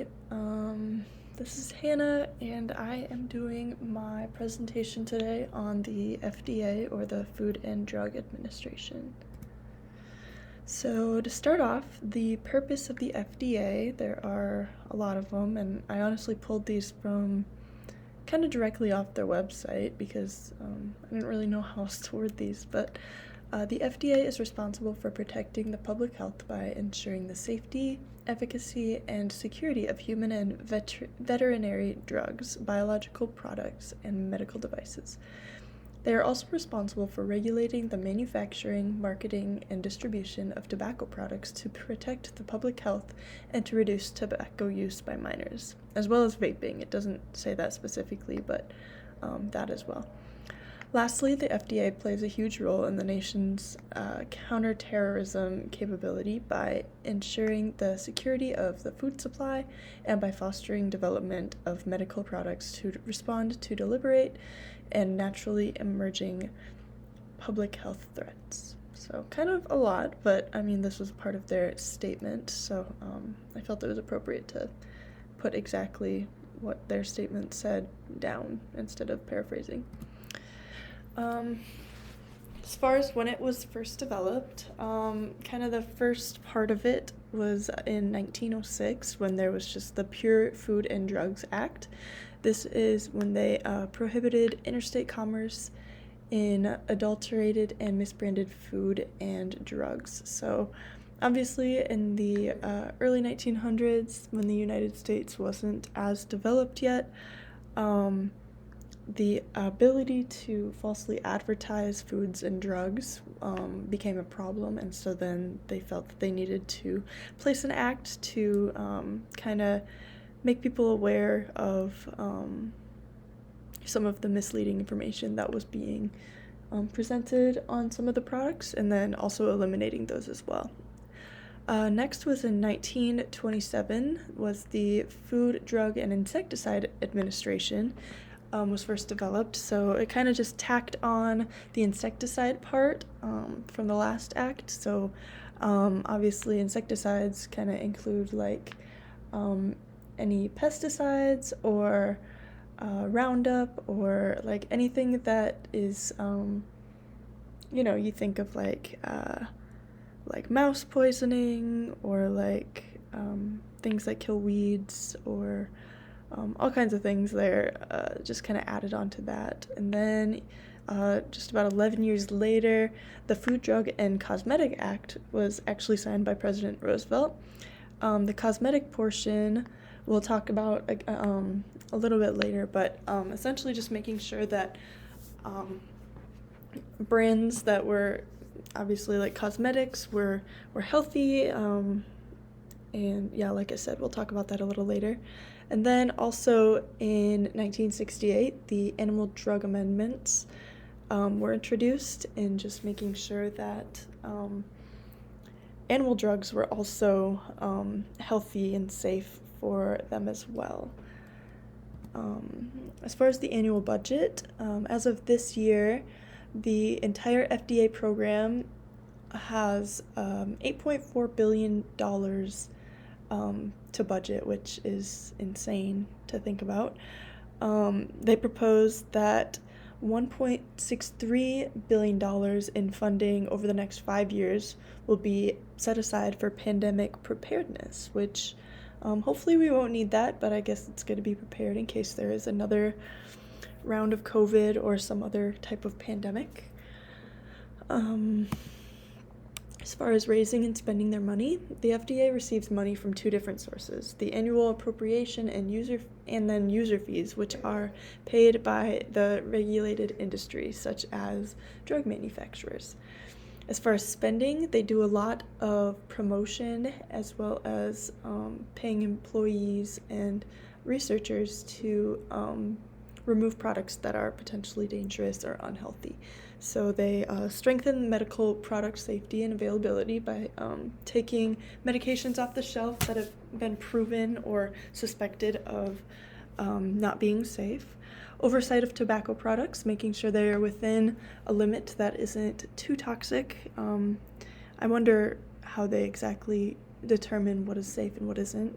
Hi, this is Hannah, and I am doing my presentation today on the FDA, or the Food and Drug Administration. So, to start off, the purpose of the FDA, there are a lot of them, and I honestly pulled these from kind of directly off their website because I didn't really know how else to word these, but the FDA is responsible for protecting the public health by ensuring the safety, efficacy, and security of human and veterinary drugs, biological products, and medical devices. They are also responsible for regulating the manufacturing, marketing, and distribution of tobacco products to protect the public health and to reduce tobacco use by minors, as well as vaping. It doesn't say that specifically, but that as well. Lastly, the FDA plays a huge role in the nation's counterterrorism capability by ensuring the security of the food supply and by fostering development of medical products to respond to deliberate and naturally emerging public health threats. So kind of a lot, but I mean, this was part of their statement, so I felt it was appropriate to put exactly what their statement said down instead of paraphrasing. As far as when it was first developed, kind of the first part of it was in 1906 when there was just the Pure Food and Drugs Act. This is when they prohibited interstate commerce in adulterated and misbranded food and drugs. So obviously in the early 1900s, when the United States wasn't as developed yet, the ability to falsely advertise foods and drugs became a problem, and so then they felt that they needed to place an act to kind of make people aware of some of the misleading information that was being presented on some of the products, and then also eliminating those as well. Next was in 1927 was the Food, Drug, and Insecticide Administration. Was first developed, so it kind of just tacked on the insecticide part from the last act. So obviously insecticides kind of include like any pesticides or Roundup or like anything that is you think of like mouse poisoning or like things that kill weeds or all kinds of things there, just kind of added on to that. And then just about 11 years later, the Food, Drug, and Cosmetic Act was actually signed by President Roosevelt. The cosmetic portion we'll talk about a little bit later, but essentially just making sure that brands that were obviously like cosmetics were healthy, and yeah, like I said, we'll talk about that a little later. And then also in 1968, the animal drug amendments were introduced, in just making sure that animal drugs were also healthy and safe for them as well. As far as the annual budget, as of this year, the entire FDA program has $8.4 billion to budget, which is insane to think about. They propose that $1.63 billion in funding over the next 5 years will be set aside for pandemic preparedness, which hopefully we won't need that, but I guess it's good to be prepared in case there is another round of COVID or some other type of pandemic. As far as raising and spending their money, the FDA receives money from two different sources: the annual appropriation and then user fees, which are paid by the regulated industry, such as drug manufacturers. As far as spending, they do a lot of promotion, as well as paying employees and researchers to remove products that are potentially dangerous or unhealthy. So they strengthen medical product safety and availability by taking medications off the shelf that have been proven or suspected of not being safe. Oversight of tobacco products, making sure they are within a limit that isn't too toxic. I wonder how they exactly determine what is safe and what isn't,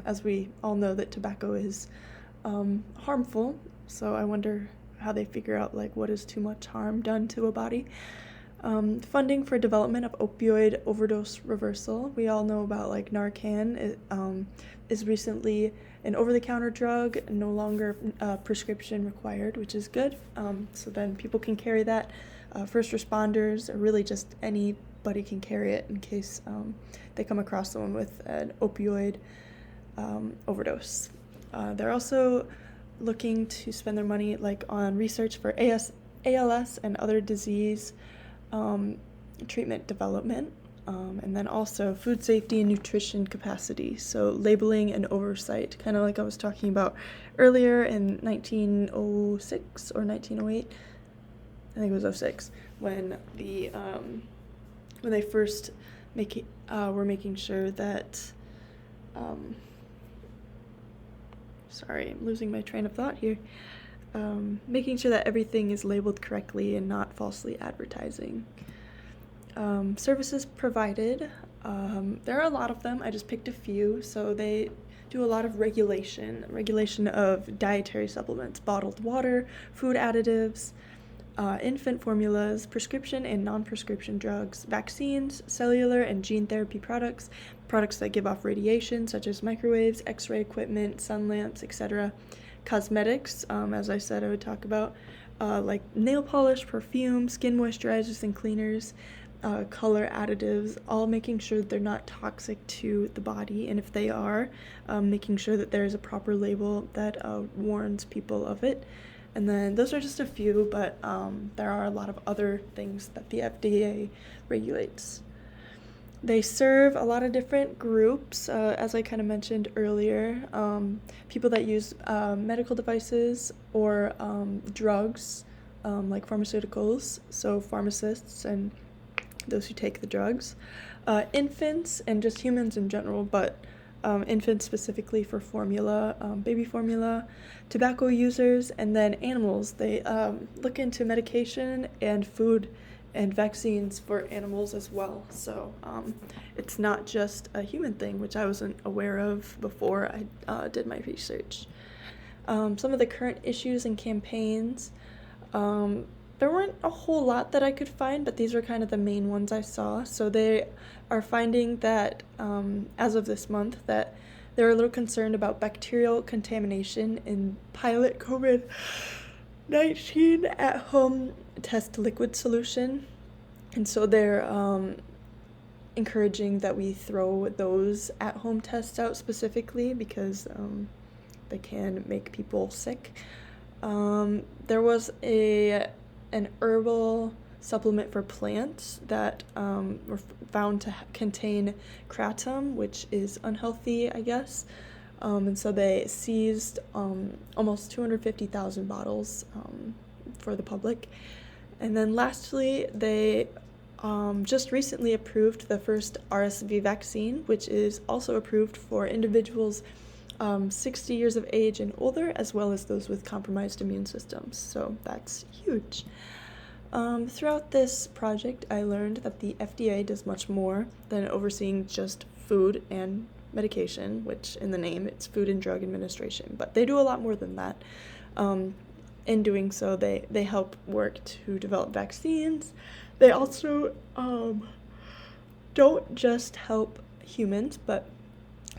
as we all know that tobacco is harmful, so I wonder how they figure out like what is too much harm done to a body. Funding for development of opioid overdose reversal. We all know about like Narcan. It is recently an over-the-counter drug, no longer prescription required, which is good. So then people can carry that. First responders, or really just anybody can carry it in case they come across someone with an opioid overdose. They're also looking to spend their money like on research for ALS and other disease treatment development, and then also food safety and nutrition capacity, so labeling and oversight, kind of like I was talking about earlier in 1906 or 1908. I think it was 06 when they first were making sure that sorry, I'm losing my train of thought here. Making sure that everything is labeled correctly and not falsely advertising. Services provided. There are a lot of them. I just picked a few. So they do a lot of regulation of dietary supplements, bottled water, food additives, infant formulas, prescription and non-prescription drugs, vaccines, cellular and gene therapy products that give off radiation such as microwaves, x-ray equipment, sun lamps, etc. Cosmetics, as I said I would talk about, like nail polish, perfume, skin moisturizers and cleaners, color additives, all making sure that they're not toxic to the body, and if they are, making sure that there is a proper label that warns people of it. And then those are just a few, but there are a lot of other things that the FDA regulates. They serve a lot of different groups, as I kind of mentioned earlier. People that use medical devices or drugs, like pharmaceuticals, so pharmacists and those who take the drugs. Infants and just humans in general, but infants specifically for formula, baby formula, tobacco users, and then animals. They look into medication and food and vaccines for animals as well. So it's not just a human thing, which I wasn't aware of before I did my research. Some of the current issues and campaigns, there weren't a whole lot that I could find, but these were kind of the main ones I saw. So they are finding that, as of this month, that they're a little concerned about bacterial contamination in pilot COVID-19 at-home test liquid solution. And so they're encouraging that we throw those at-home tests out specifically because they can make people sick. There was an herbal supplement for plants that were found to contain kratom, which is unhealthy, I guess. And so they seized almost 250,000 bottles for the public. And then lastly, they just recently approved the first RSV vaccine, which is also approved for individuals 60 years of age and older, as well as those with compromised immune systems. So that's huge. Throughout this project, I learned that the FDA does much more than overseeing just food and medication, which in the name, it's Food and Drug Administration, but they do a lot more than that. In doing so, they help work to develop vaccines. They also don't just help humans, but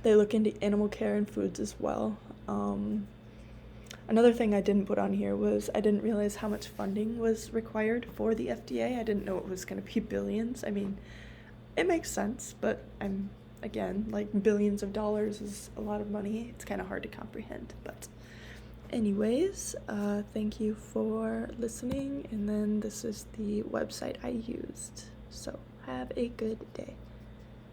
they look into animal care and foods as well. Another thing I didn't put on here was I didn't realize how much funding was required for the FDA. I didn't know it was going to be billions. I mean, it makes sense, but again, like billions of dollars is a lot of money. It's kind of hard to comprehend, but anyways, thank you for listening, and then this is the website I used. So have a good day.